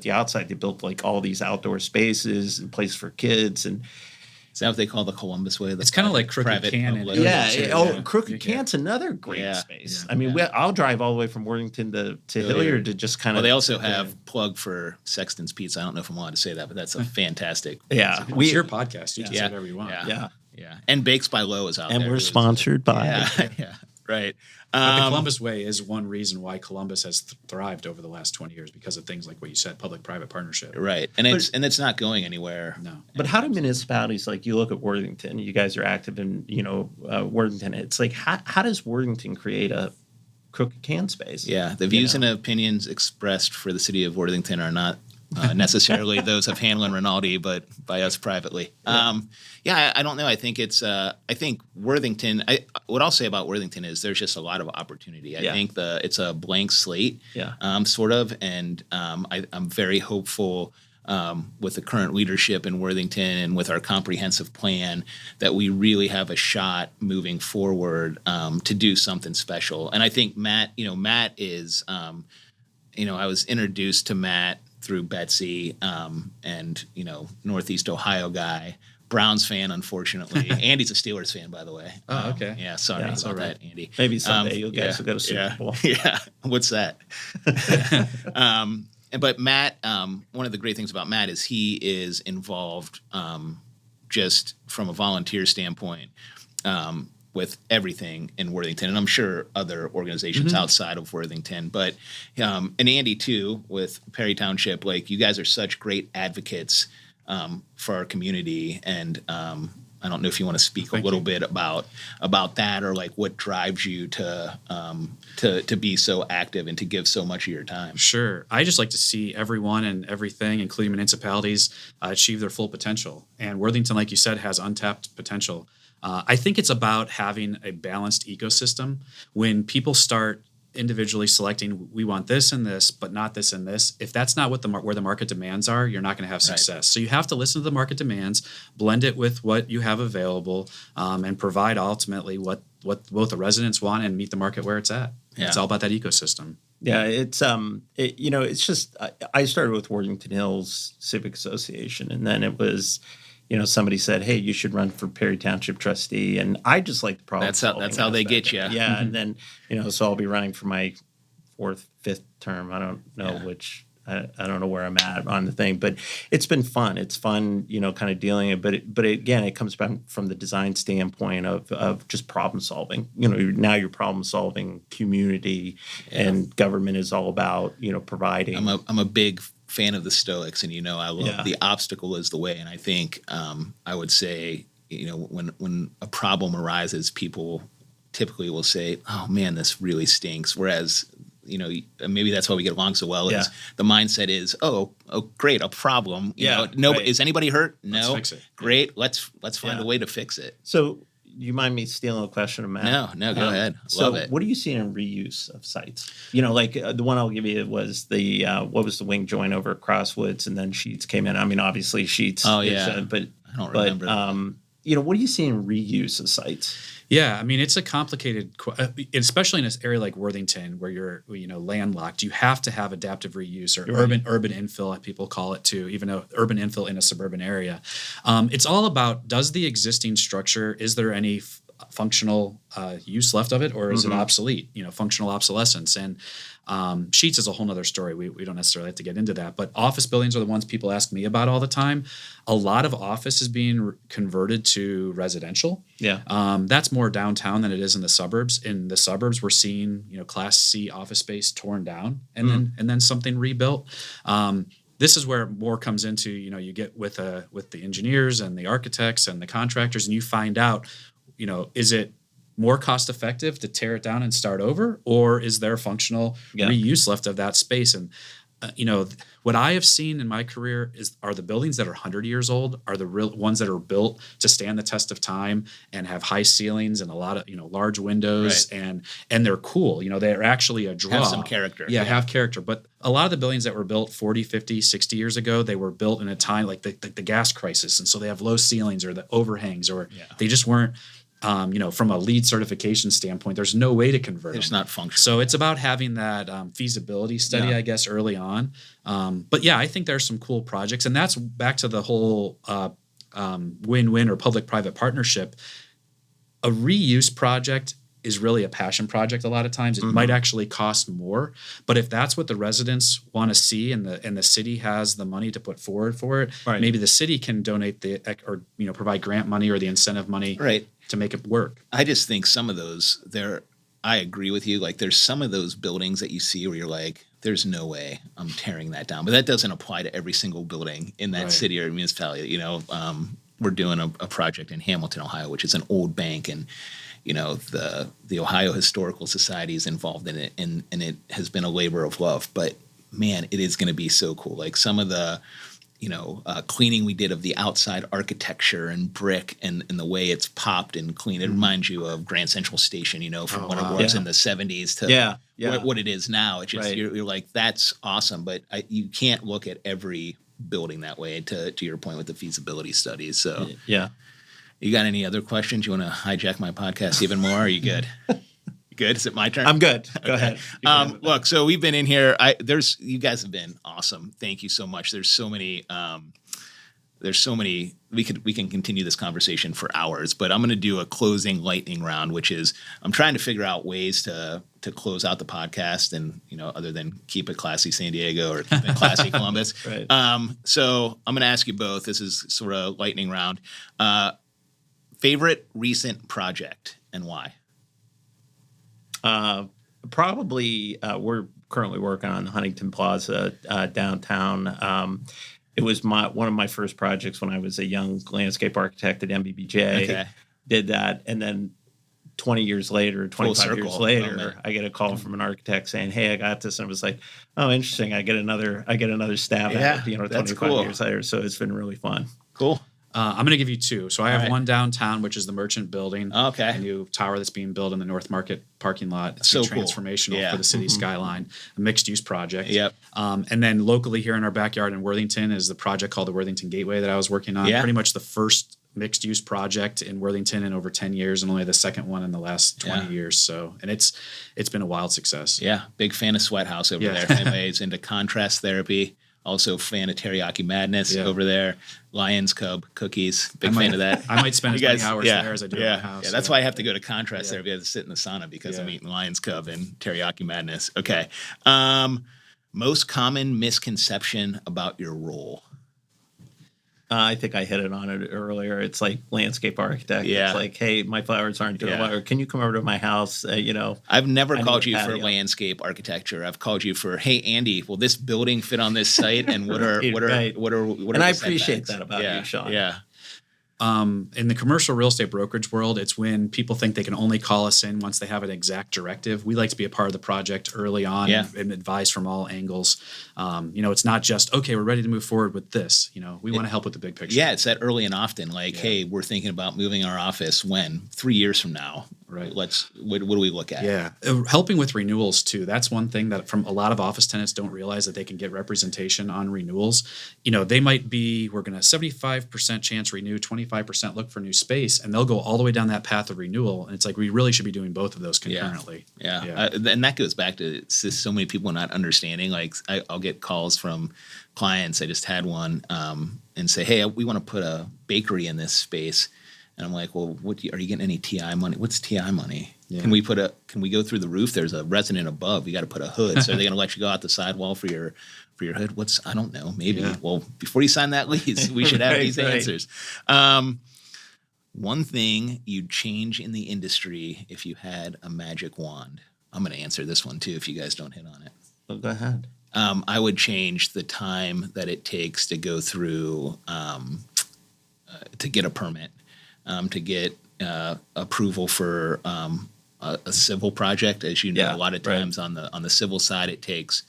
the outside, they built like all these outdoor spaces and places for kids. And is that what they call the Columbus Way? It's kind of like Crooked Can. Crooked Can's another great space. Yeah. I mean, I'll drive all the way from Worthington to Hilliard to just kind of. Well, they also have plug for Sexton's Pizza. I don't know if I'm allowed to say that, but that's a fantastic. Yeah, it's your podcast. You can say whatever you want. Yeah. Yeah. And Bakes by Low is out there. And we're sponsored by. Yeah. Yeah. Right. But the Columbus Way is one reason why Columbus has thrived over the last 20 years because of things like what you said, public-private partnership. Right. And it's not going anywhere. No. But how do municipalities, like you look at Worthington, you guys are active in, Worthington. It's like, how does Worthington create a crooked can space? Yeah. The views and opinions expressed for the city of Worthington are not necessarily those of Hanlon Rinaldi, but by us privately. I don't know. I think I think Worthington, what I'll say about Worthington is there's just a lot of opportunity. I think it's a blank slate, sort of. And I'm very hopeful with the current leadership in Worthington and with our comprehensive plan that we really have a shot moving forward to do something special. And I think Matt is, I was introduced to Matt through Betsy, and Northeast Ohio guy, Browns fan, unfortunately. Andy's a Steelers fan, by the way. Oh, okay. Yeah, sorry about that, Andy. Maybe someday you guys will go to Super Bowl. Yeah, what's that? But Matt, one of the great things about Matt is he is involved, just from a volunteer standpoint, with everything in Worthington, and I'm sure other organizations outside of Worthington. But and Andy too, with Perry Township, like you guys are such great advocates for our community, and I don't know if you want to speak a little bit about that, or like what drives you to be so active and to give so much of your time. Sure. I just like to see everyone and everything, including municipalities, achieve their full potential. And Worthington, like you said, has untapped potential. I think it's about having a balanced ecosystem. When people start individually selecting, we want this and this, but not this and this, if that's not where the market demands are, you're not going to have success. Right. So you have to listen to the market demands, blend it with what you have available, and provide ultimately what both the residents want and meet the market where it's at. Yeah. It's all about that ecosystem. Yeah, it's it's just I started with Worthington Hills Civic Association, and then it was, somebody said, "Hey, you should run for Perry Township trustee," and I just like the problem. That's how they get you. Yeah, and then so I'll be running for my 4th, 5th term. I don't know which. I don't know where I'm at on the thing, but it's been fun. It's fun, kind of dealing it. But again, it comes back from the design standpoint of just problem solving. Now you're problem solving community, and government is all about providing. I'm a big fan of the Stoics, and I love the obstacle is the way. And I think I would say when a problem arises, people typically will say, "Oh man, this really stinks," whereas maybe that's why we get along so well. Is the mindset is, oh, great, a problem. Is anybody hurt? No, let's fix it. Great, let's find a way to fix it. So, you mind me stealing a question of Matt? No, go ahead. Love it. What are you seeing in reuse of sites? Like the one I'll give you was the what was the wing joint over at Crosswoods, and then Sheets came in. I mean, obviously Sheets. Oh yeah, but I don't remember. What are you seeing in reuse of sites? Yeah, I mean, it's a complicated, especially in this area like Worthington, where you're, landlocked. You have to have adaptive reuse, or urban infill, people call it too, even though urban infill in a suburban area. It's all about, does the existing structure, is there any functional use left of it, or is it obsolete? Functional obsolescence. And Sheets is a whole nother story. We don't necessarily have to get into that, but office buildings are the ones people ask me about all the time. A lot of office is being converted to residential. Yeah. That's more downtown than it is in the suburbs. In the suburbs, we're seeing, Class C office space torn down and then something rebuilt. This is where more comes into, you get with the engineers and the architects and the contractors, and you find out, is it more cost effective to tear it down and start over, or is there functional reuse left of that space? And what I have seen in my career are the buildings that are 100 years old are the real ones that are built to stand the test of time and have high ceilings and a lot of large windows, and they're cool. They're actually a draw. Have some character. Yeah, have character. But a lot of the buildings that were built 40, 50, 60 years ago, they were built in a time like the gas crisis, and so they have low ceilings or the overhangs, or they just weren't. From a LEED certification standpoint, there's no way to convert It's them. not functional. So it's about having that feasibility study, I guess, early on. But yeah, I think there's some cool projects. And that's back to the whole win-win or public-private partnership. A reuse project is really a passion project a lot of times. It might actually cost more, but if that's what the residents want to see and the city has the money to put forward for it, maybe the city can donate or provide grant money or the incentive money to make it work. I just think some of those I agree with you. Like there's some of those buildings that you see where you're like, there's no way I'm tearing that down. But that doesn't apply to every single building in that city or municipality. We're doing a project in Hamilton, Ohio, which is an old bank, and the Ohio Historical Society is involved in it, and it has been a labor of love. But man, it is going to be so cool. Like some of the cleaning we did of the outside architecture and brick and the way it's popped and clean. It reminds you of Grand Central Station, from what it was in the 70s to what it is now. It's just, you're like, that's awesome. But you can't look at every building that way, to your point with the feasibility studies. So you got any other questions? You want to hijack my podcast even more? Are you good? Good. Is it my turn? I'm good. Go ahead. Look, so we've been in here. You guys have been awesome. Thank you so much. There's so many. We can continue this conversation for hours, but I'm going to do a closing lightning round, which is I'm trying to figure out ways to close out the podcast, and other than keep it classy San Diego or keep it classy Columbus. Right. So I'm going to ask you both. This is sort of lightning round. Favorite recent project and why? Probably we're currently working on Huntington Plaza downtown. It was one of my first projects when I was a young landscape architect at MBBJ. Okay. Did that, and then 25 years later, I get a call from an architect saying, "Hey, I got this," and I was like, "Oh, interesting." I get another stab at it. 25 years later. So it's been really fun. Cool. I'm going to give you two. So I have one downtown, which is the Merchant Building. Okay. A new tower that's being built in the North Market parking lot. It's so transformational for the city skyline. A mixed-use project. Yep. And then locally here in our backyard in Worthington is the project called the Worthington Gateway that I was working on. Yeah. Pretty much the first mixed-use project in Worthington in over 10 years, and only the second one in the last 20 years. So, and it's been a wild success. Yeah. Big fan of Sweat House over there. Anyways, into contrast therapy. Also fan of Teriyaki Madness over there. Lions Cub cookies. Big fan of that. I might spend as many hours there as I do at my house. Yeah, that's why I have to go to contrast therapy. I have to sit in the sauna because I'm eating Lions Cub and Teriyaki Madness. Okay. Most common misconception about your role? I think I hit it on it earlier. It's like landscape architect. Yeah. It's like, hey, my flowers aren't doing well. Or can you come over to my house? I've never called you for landscape architecture. I've called you for, hey, Andy, will this building fit on this site? And what are and I appreciate that about you, Sean. Yeah. In the commercial real estate brokerage world, it's when people think they can only call us in once they have an exact directive. We like to be a part of the project early on and advise from all angles. It's not just, okay, we're ready to move forward with this. We want to help with the big picture. Yeah, it's that early and often. Like, hey, we're thinking about moving our office when? 3 years from now. Right. What do we look at? Yeah. Helping with renewals too. That's one thing that from a lot of office tenants don't realize, that they can get representation on renewals. They might be, we're going to 75% chance renew, 25% look for new space, and they'll go all the way down that path of renewal. And it's like, we really should be doing both of those concurrently. Yeah. And that goes back to just so many people not understanding. Like I'll get calls from clients. I just had one and say, hey, we want to put a bakery in this space. And I'm like, well, are you getting any TI money? What's TI money? Yeah. Can we go through the roof? There's a resident above. You got to put a hood. So are they going to let you go out the sidewall for your hood? I don't know. Maybe. Yeah. Well, before you sign that lease, we should have these answers. One thing you'd change in the industry if you had a magic wand. I'm going to answer this one too if you guys don't hit on it. Well, go ahead. I would change the time that it takes to go through to get a permit. To get approval for a civil project. As you know, a lot of times on the civil side, it takes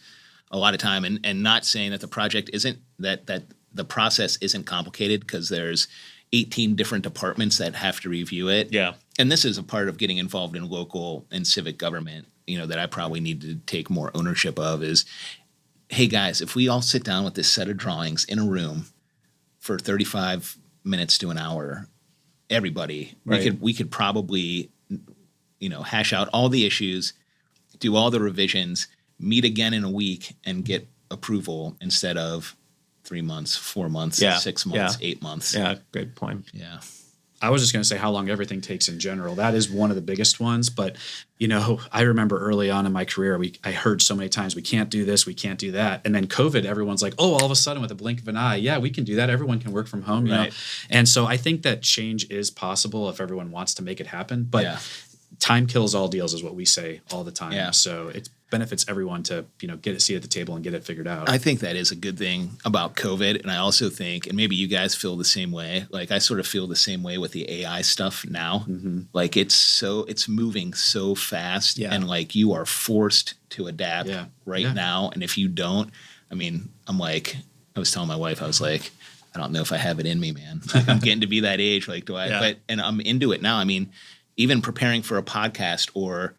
a lot of time. And not saying that the project isn't, that the process isn't complicated, because there's 18 different departments that have to review it. Yeah. And this is a part of getting involved in local and civic government, that I probably need to take more ownership of is, hey guys, if we all sit down with this set of drawings in a room for 35 minutes to an hour, everybody, we could probably, hash out all the issues, do all the revisions, meet again in a week, and get approval instead of 3 months, 4 months, 6 months, 8 months. Yeah, great point. Yeah. I was just going to say how long everything takes in general. That is one of the biggest ones. But, I remember early on in my career, I heard so many times, we can't do this, we can't do that. And then COVID, everyone's like, oh, all of a sudden with a blink of an eye, yeah, we can do that. Everyone can work from home, you know? And so I think that change is possible if everyone wants to make it happen. But time kills all deals is what we say all the time. Yeah. So it benefits everyone to, get a seat at the table and get it figured out. I think that is a good thing about COVID. And I also think, and maybe you guys feel the same way, like I sort of feel the same way with the AI stuff now. Mm-hmm. Like it's moving so fast and like you are forced to adapt now. And if you don't, I mean, I was telling my wife, I was like, I don't know if I have it in me, man. Like I'm getting to be that age. Like, and I'm into it now. I mean, even preparing for a podcast or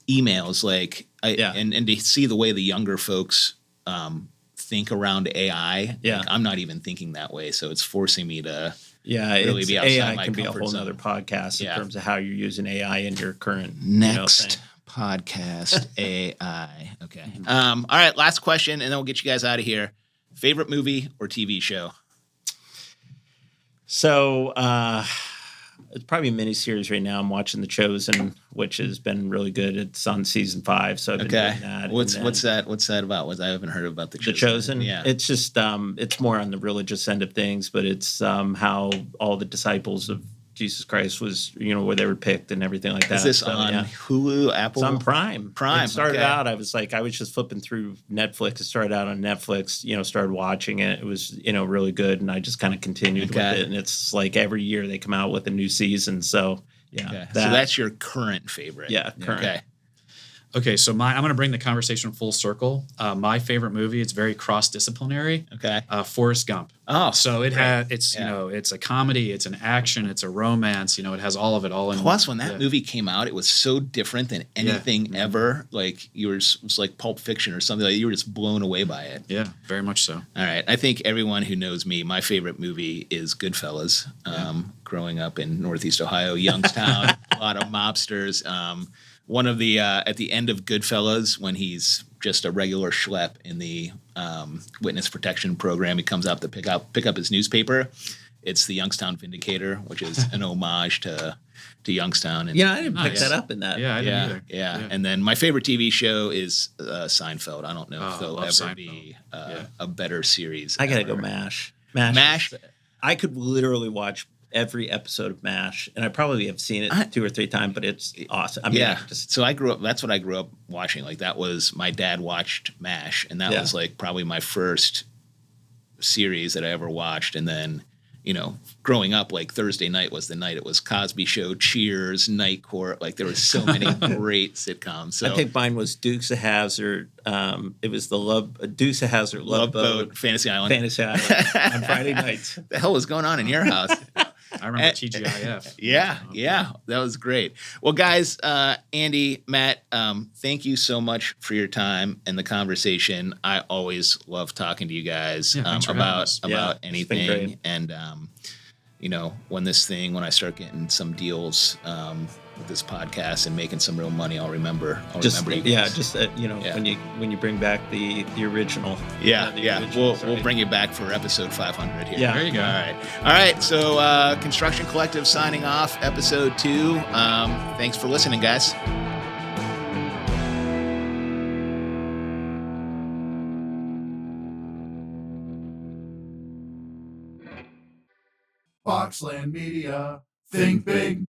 emails, like and to see the way the younger folks think around AI, like I'm not even thinking that way. So it's forcing me to really be outside AI my can be a comfort whole zone. nother podcast in terms of how you're using AI in your current Next thing. podcast, AI. Okay. All right, last question, and then we'll get you guys out of here. Favorite movie or TV show? So it's probably a miniseries right now. I'm watching The Chosen, which has been really good. It's on season 5, so I've been doing that. What's that? What's that about? I haven't heard about The Chosen. The Chosen. Yeah. It's just it's more on the religious end of things, but it's how all the disciples of Jesus Christ was, where they were picked and everything like that. Is this on Hulu, Apple? It's on Prime. Prime. It started out, I was just flipping through Netflix. It started out on Netflix, started watching it. It was, really good. And I just kind of continued with it. And it's like every year they come out with a new season. So, so that's your current favorite. Yeah, current. Okay, so I'm going to bring the conversation full circle. My favorite movie, it's very cross-disciplinary. Okay. Forrest Gump. Oh, so it's it's a comedy, it's an action, it's a romance. It has all of it all in. Plus, when that movie came out, it was so different than anything ever. Like it was like Pulp Fiction or something. Like you were just blown away by it. Yeah, very much so. All right, I think everyone who knows me, my favorite movie is Goodfellas. Growing up in Northeast Ohio, Youngstown, a lot of mobsters. One of the at the end of Goodfellas, when he's just a regular schlep in the witness protection program, he comes up to pick up his newspaper. It's the Youngstown Vindicator, which is an homage to Youngstown. And, I didn't pick that up in that. Yeah, I didn't either. Yeah. And then my favorite TV show is Seinfeld. I don't know if there'll ever Seinfeld. Be a better series. I gotta ever. go MASH. MASH. I could literally watch every episode of MASH, and I probably have seen it 2 or 3 times, but it's awesome. I mean, so I grew up. That's what I grew up watching. Like that was my dad watched MASH, and that was like probably my first series that I ever watched. And then, growing up, like Thursday night was the night. It was Cosby Show, Cheers, Night Court. Like there were so many great sitcoms. So I think mine was Dukes of Hazzard. It was the Dukes of Hazzard Love Boat, Fantasy Island on Friday nights. What the hell was going on in your house? I remember TGIF. Yeah, that was great. Well, guys, Andy, Matt, thank you so much for your time and the conversation. I always love talking to you guys about anything. And when I start getting some deals with this podcast and making some real money, I'll remember you guys. When you bring back the original. We'll bring you back for episode 500 here. Yeah, there you go. All right. So Construction Collective signing off, episode 2. Thanks for listening, guys. Boxland Media. Think big.